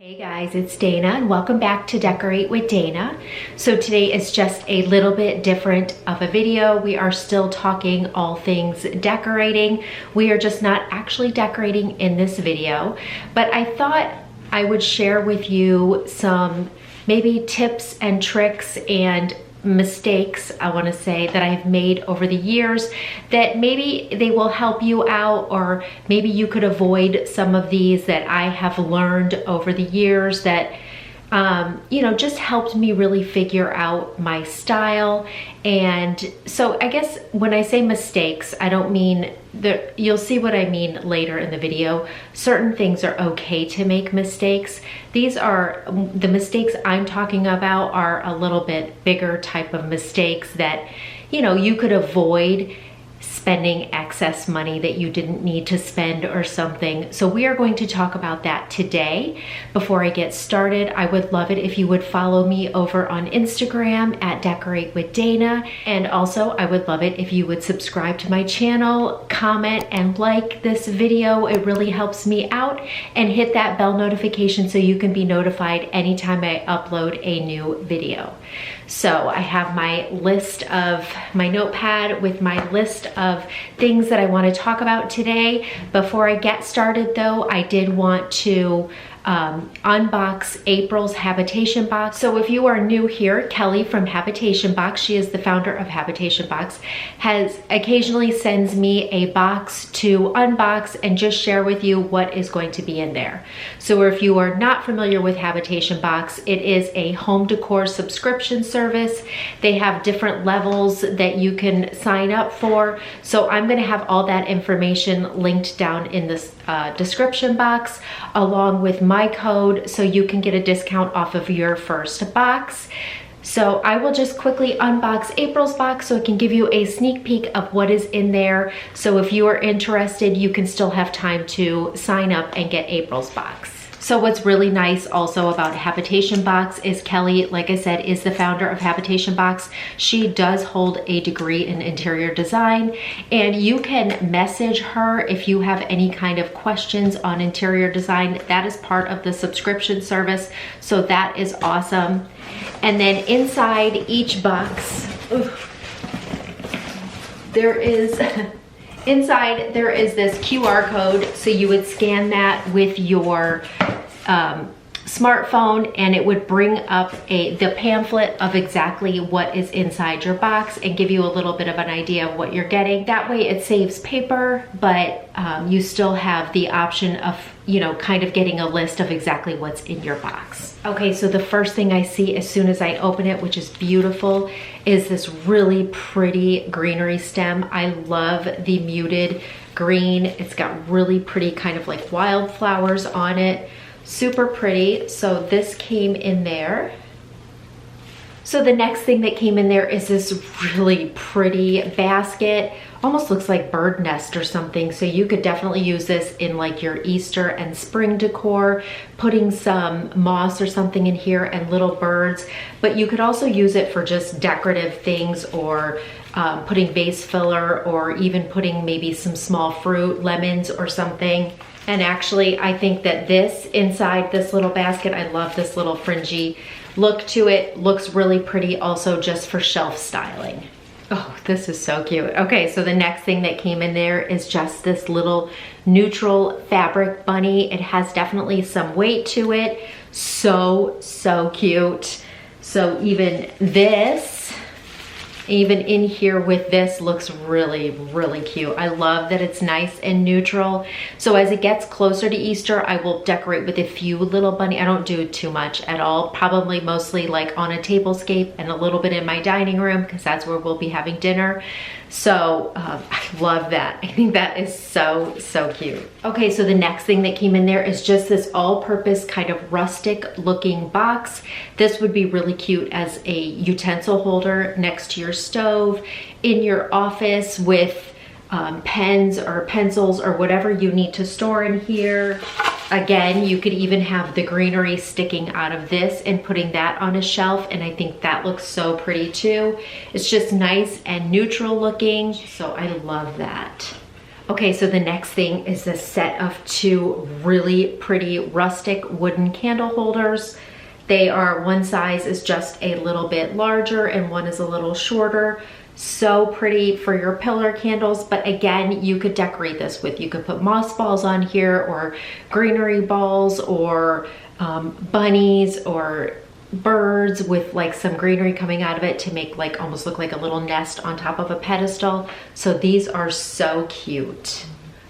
Hey guys, it's Dana and welcome back to Decorate with Dana. So today is just a little bit different of a video. We are still talking all things decorating. We are just not actually decorating in this video, but I thought I would share with you some maybe tips and tricks and mistakes, I want to say, that I've made over the years that maybe they will help you out, or maybe you could avoid some of these that I have learned over the years that just helped me really figure out my style. And so I guess when I say mistakes, I don't mean that, you'll see what I mean later in the video. Certain things are okay to make mistakes. These are the mistakes I'm talking about are a little bit bigger type of mistakes that, you could avoid spending excess money that you didn't need to spend or something. So we are going to talk about that today. Before I get started, I would love it if you would follow me over on Instagram at Decorate with Dana. And also I would love it if you would subscribe to my channel, comment and like this video. It really helps me out, and hit that bell notification so you can be notified anytime I upload a new video. So I have my notepad with my list of things that I want to talk about today. Before I get started though, I did want to unbox April's Habitation box. So if you are new here, Kelly from Habitation Box, she is the founder of Habitation Box, has occasionally sends me a box to unbox and just share with you what is going to be in there. So if you are not familiar with Habitation Box, it is a home decor subscription service. They have different levels that you can sign up for. So I'm going to have all that information linked down in this description box, along with my code, so you can get a discount off of your first box. So I will just quickly unbox April's box so I can give you a sneak peek of what is in there. So if you are interested, you can still have time to sign up and get April's box. So what's really nice also about Habitation Box is Kelly, like I said, is the founder of Habitation Box. She does hold a degree in interior design, and you can message her if you have any kind of questions on interior design. That is part of the subscription service, so that is awesome. And then inside each box, there is this QR code, so you would scan that with your smartphone, and it would bring up the pamphlet of exactly what is inside your box and give you a little bit of an idea of what you're getting. That way it saves paper, but you still have the option of kind of getting a list of exactly what's in your box. Okay, so the first thing I see as soon as I open it, which is beautiful, is this really pretty greenery stem. I love the muted green. It's got really pretty kind of like wildflowers on it. Super pretty. So this came in there. So the next thing that came in there is this really pretty basket. Almost looks like bird nest or something. So you could definitely use this in like your Easter and spring decor, putting some moss or something in here and little birds. But you could also use it for just decorative things, or putting vase filler, or even putting maybe some small fruit, lemons or something. And actually, I think that this inside this little basket, I love this little fringy look to it. Looks really pretty also just for shelf styling. Oh, this is so cute. Okay, so the next thing that came in there is just this little neutral fabric bunny. It has definitely some weight to it. So cute. So even in here with this looks really cute. I love that it's nice and neutral. So as it gets closer to Easter, I will decorate with a few little bunny. I don't do too much at all, probably mostly like on a tablescape and a little bit in my dining room, because that's where we'll be having dinner. So I love that. I think that is so cute. Okay, so the next thing that came in there is just this all-purpose kind of rustic looking box. This would be really cute as a utensil holder next to your stove, in your office, with pens or pencils or whatever you need to store in here. Again, you could even have the greenery sticking out of this and putting that on a shelf, and I think that looks so pretty too. It's just nice and neutral looking, so I love that. Okay, so the next thing is a set of 2 really pretty rustic wooden candle holders. They are, one size is just a little bit larger and one is a little shorter. So pretty for your pillar candles, but again, you could decorate this with, you could put moss balls on here or greenery balls or bunnies or birds with like some greenery coming out of it to make like almost look like a little nest on top of a pedestal. So these are so cute.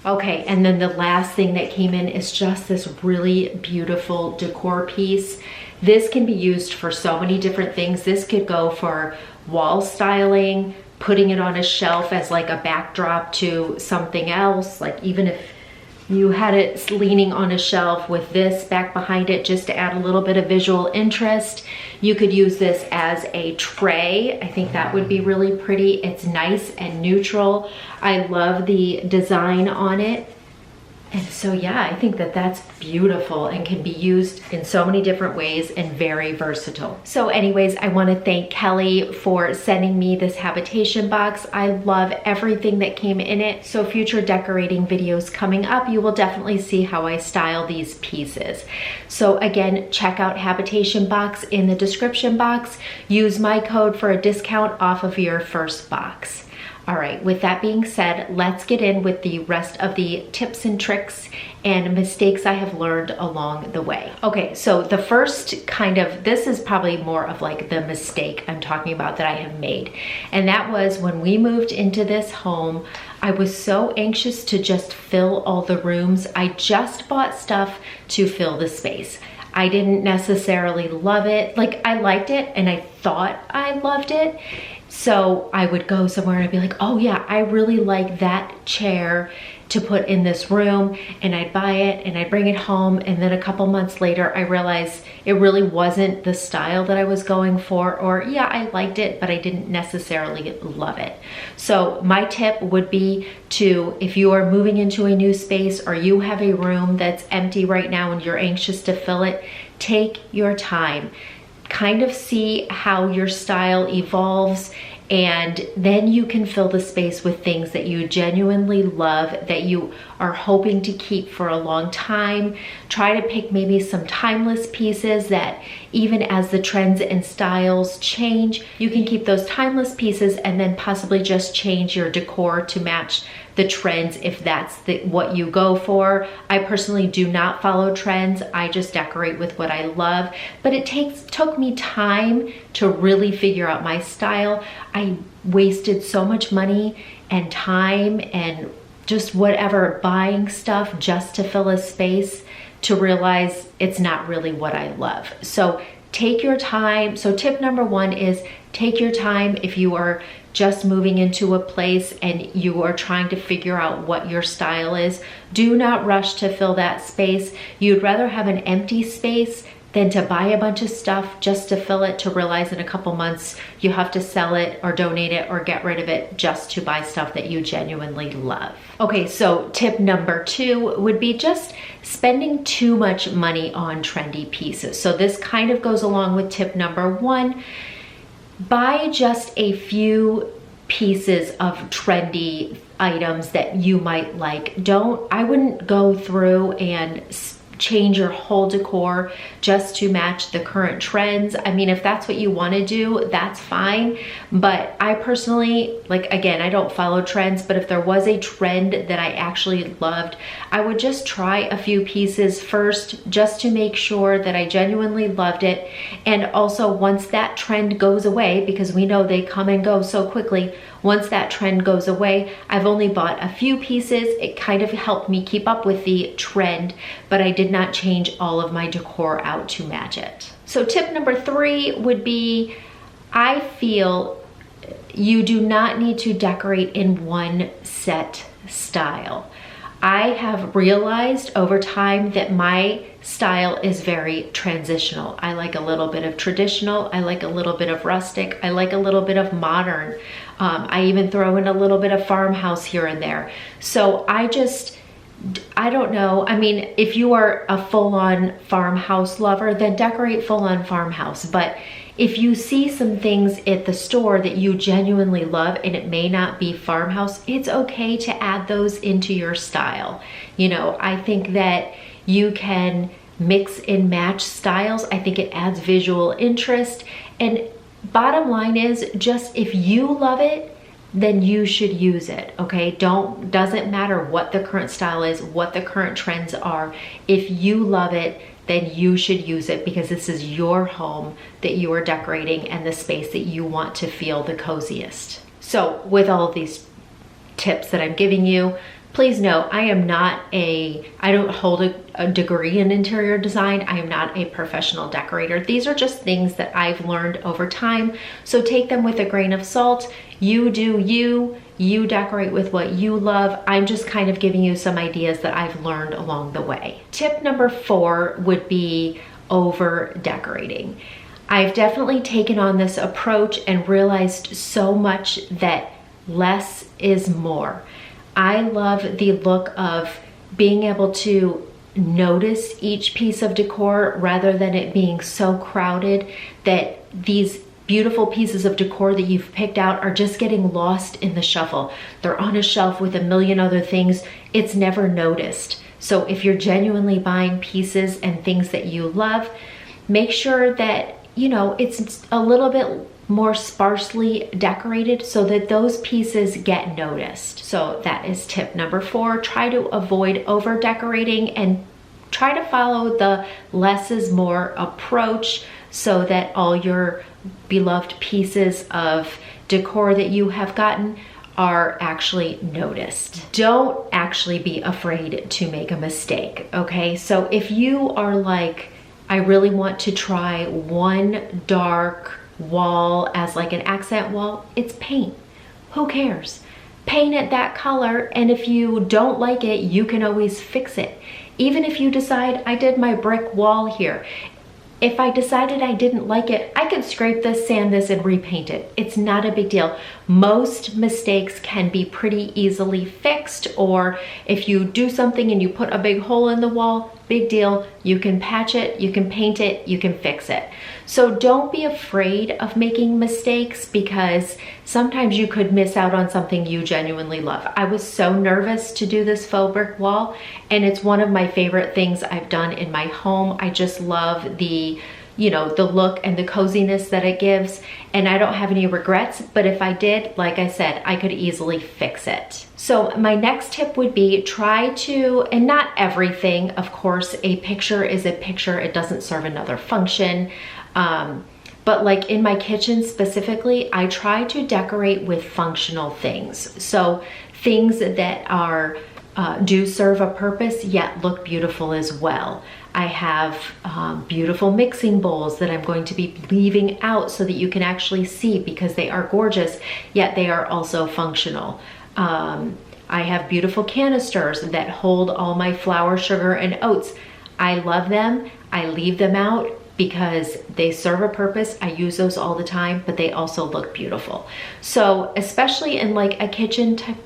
Okay, and then the last thing that came in is just this really beautiful decor piece. This can be used for so many different things. This could go for wall styling, putting it on a shelf as like a backdrop to something else. Like even if you had it leaning on a shelf with this back behind it just to add a little bit of visual interest. You could use this as a tray. I think that would be really pretty. It's nice and neutral. I love the design on it. And so yeah, I think that that's beautiful and can be used in so many different ways and very versatile. So anyways, I want to thank Kelly for sending me this Habitation box. I love everything that came in it. So future decorating videos coming up, you will definitely see how I style these pieces. So again, check out Habitation box in the description box. Use my code for a discount off of your first box. All right, with that being said, let's get in with the rest of the tips and tricks and mistakes I have learned along the way. Okay, so the first kind of, this is probably more of like the mistake I'm talking about that I have made. And that was when we moved into this home, I was so anxious to just fill all the rooms. I just bought stuff to fill the space. I didn't necessarily love it. Like I liked it and I thought I loved it. So I would go somewhere and I'd be like, oh yeah, I really like that chair to put in this room, and I'd buy it and I'd bring it home, and then a couple months later I realized it really wasn't the style that I was going for, or yeah, I liked it, but I didn't necessarily love it. So my tip would be to, if you are moving into a new space or you have a room that's empty right now and you're anxious to fill it, take your time. Kind of see how your style evolves, and then you can fill the space with things that you genuinely love, that you are hoping to keep for a long time. Try to pick maybe some timeless pieces that even as the trends and styles change, you can keep those timeless pieces and then possibly just change your decor to match the trends if that's what you go for. I personally do not follow trends. I just decorate with what I love, but it took me time to really figure out my style. I wasted so much money and time and just whatever buying stuff just to fill a space to realize it's not really what I love. So take your time. So tip number 1 is take your time if you are just moving into a place and you are trying to figure out what your style is. Do not rush to fill that space. You'd rather have an empty space than to buy a bunch of stuff just to fill it, to realize in a couple months you have to sell it or donate it or get rid of it just to buy stuff that you genuinely love. Okay, so tip number 2 would be just spending too much money on trendy pieces. So this kind of goes along with tip number 1. Buy just a few pieces of trendy items that you might like. I wouldn't go through and change your whole decor just to match the current trends. I mean, if that's what you want to do, that's fine. But I personally, like, again, I don't follow trends, but if there was a trend that I actually loved, I would just try a few pieces first just to make sure that I genuinely loved it. And also, once that trend goes away, because we know they come and go so quickly, once that trend goes away, I've only bought a few pieces. It kind of helped me keep up with the trend, but I did not change all of my decor out to match it. So tip number 3 would be, I feel you do not need to decorate in one set style. I have realized over time that my style is very transitional. I like a little bit of traditional. I like a little bit of rustic. I like a little bit of modern. I even throw in a little bit of farmhouse here and there. So I just I don't know. I mean, if you are a full-on farmhouse lover, then decorate full-on farmhouse. But if you see some things at the store that you genuinely love and it may not be farmhouse, it's okay to add those into your style. You know, I think that you can mix and match styles. I think it adds visual interest. And bottom line is, just if you love it, then you should use it, okay? Doesn't matter what the current style is, what the current trends are. If you love it, then you should use it, because this is your home that you are decorating and the space that you want to feel the coziest. So with all of these tips that I'm giving you, please know I don't hold a degree in interior design. I am not a professional decorator. These are just things that I've learned over time. So take them with a grain of salt. You do you decorate with what you love. I'm just kind of giving you some ideas that I've learned along the way. Tip number 4 would be over decorating. I've definitely taken on this approach and realized so much that less is more. I love the look of being able to notice each piece of decor rather than it being so crowded that these beautiful pieces of decor that you've picked out are just getting lost in the shuffle. They're on a shelf with a million other things. It's never noticed. So if you're genuinely buying pieces and things that you love, make sure that, you know, it's a little bit more sparsely decorated so that those pieces get noticed. So that is tip number 4. Try to avoid over decorating and try to follow the less is more approach so that all your beloved pieces of decor that you have gotten are actually noticed. Don't actually be afraid to make a mistake, okay? So if you are like, I really want to try one dark wall as like an accent wall, it's paint. Who cares? Paint it that color, and if you don't like it, you can always fix it. Even if you decide, I did my brick wall here. If I decided I didn't like it, I could scrape this, sand this, and repaint it. It's not a big deal. Most mistakes can be pretty easily fixed, or if you do something and you put a big hole in the wall, big deal. You can patch it, you can paint it, you can fix it. So don't be afraid of making mistakes, because sometimes you could miss out on something you genuinely love. I was so nervous to do this faux brick wall, and it's one of my favorite things I've done in my home. I just love the, you know, the look and the coziness that it gives, and I don't have any regrets, but if I did, like I said, I could easily fix it. So my next tip would be try to, and not everything, of course, a picture is a picture, it doesn't serve another function. But like in my kitchen specifically, I try to decorate with functional things. So things that are do serve a purpose yet look beautiful as well. I have beautiful mixing bowls that I'm going to be leaving out so that you can actually see, because they are gorgeous, yet they are also functional. I have beautiful canisters that hold all my flour, sugar, and oats. I love them. I leave them out because they serve a purpose. I use those all the time, but they also look beautiful. So especially in like a kitchen type,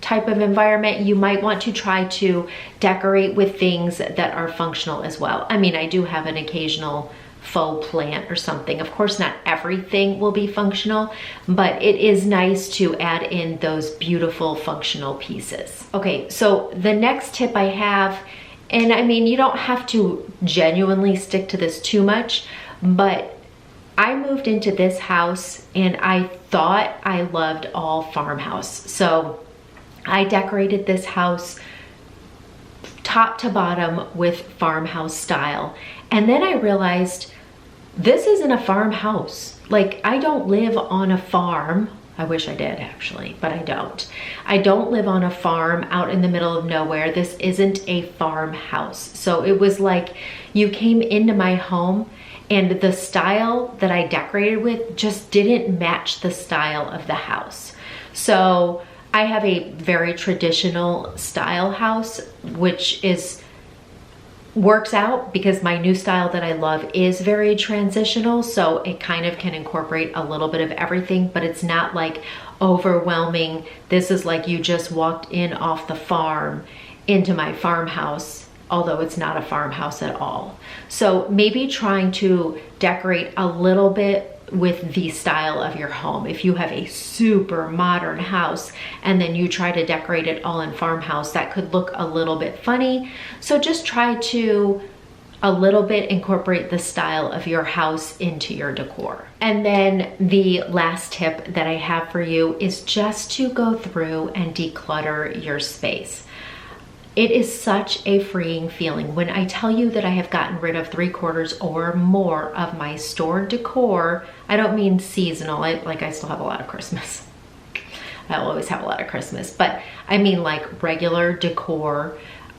type of environment, you might want to try to decorate with things that are functional as well. I mean, I do have an occasional faux plant or something. Of course, not everything will be functional, but it is nice to add in those beautiful functional pieces. Okay, so the next tip I have, and I mean, you don't have to genuinely stick to this too much, but I moved into this house and I thought I loved all farmhouse. So I decorated this house top to bottom with farmhouse style. And then I realized this isn't a farmhouse. Like, I don't live on a farm. I wish I did actually, but I don't. I don't live on a farm out in the middle of nowhere. This isn't a farmhouse. So it was like you came into my home and the style that I decorated with just didn't match the style of the house. So I have a very traditional style house, which works out because my new style that I love is very transitional, so it kind of can incorporate a little bit of everything, but it's not like overwhelming. This is like you just walked in off the farm into my farmhouse, although it's not a farmhouse at all. So maybe trying to decorate a little bit with the style of your home. If you have a super modern house and then you try to decorate it all in farmhouse, that could look a little bit funny. So just try to a little bit incorporate the style of your house into your decor. And then the last tip that I have for you is just to go through and declutter your space. It is such a freeing feeling. When I tell you that I have gotten rid of 3/4 or more of my store decor, I don't mean seasonal. I still have a lot of Christmas. I'll always have a lot of Christmas, but I mean like regular decor.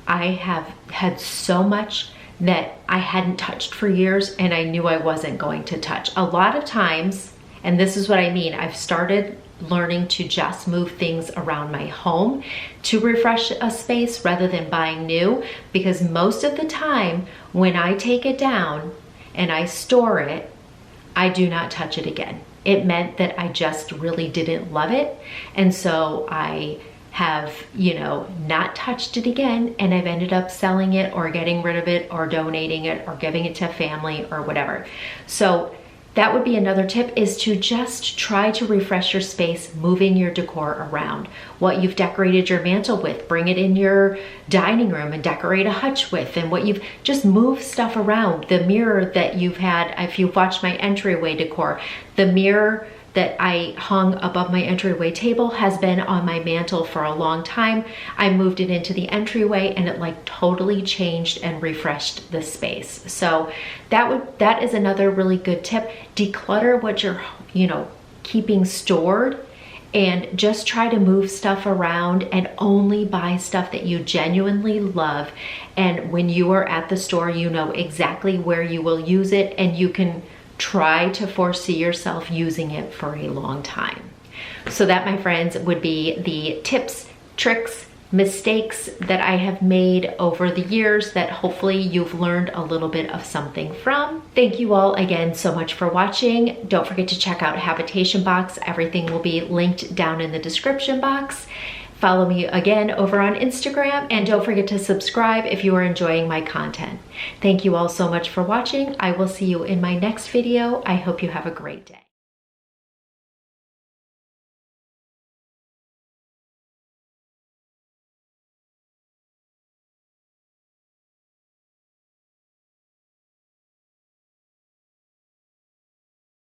I have had so much that I hadn't touched for years and I knew I wasn't going to touch. A lot of times, and this is what I mean, I've started learning to just move things around my home to refresh a space rather than buying new, because most of the time when I take it down and I store it, I do not touch it again. It meant that I just really didn't love it, and so I have, not touched it again, and I've ended up selling it or getting rid of it or donating it or giving it to family or whatever. So that would be another tip, is to just try to refresh your space, moving your decor around. What you've decorated your mantle with, bring it in your dining room and decorate a hutch with, and what you've just moved stuff around. The mirror that you've had, if you've watched my entryway decor, the mirror that I hung above my entryway table has been on my mantle for a long time. I moved it into the entryway and it like totally changed and refreshed the space. So that is another really good tip. Declutter what you're, keeping stored, and just try to move stuff around and only buy stuff that you genuinely love. And when you are at the store, you know exactly where you will use it, and you can try to foresee yourself using it for a long time. So that, my friends, would be the tips, tricks, mistakes that I have made over the years that hopefully you've learned a little bit of something from. Thank you all again so much for watching. Don't forget to check out Habitation box. Everything will be linked down in the description box. Follow me again over on Instagram, and don't forget to subscribe if you are enjoying my content. Thank you all so much for watching. I will see you in my next video. I hope you have a great day.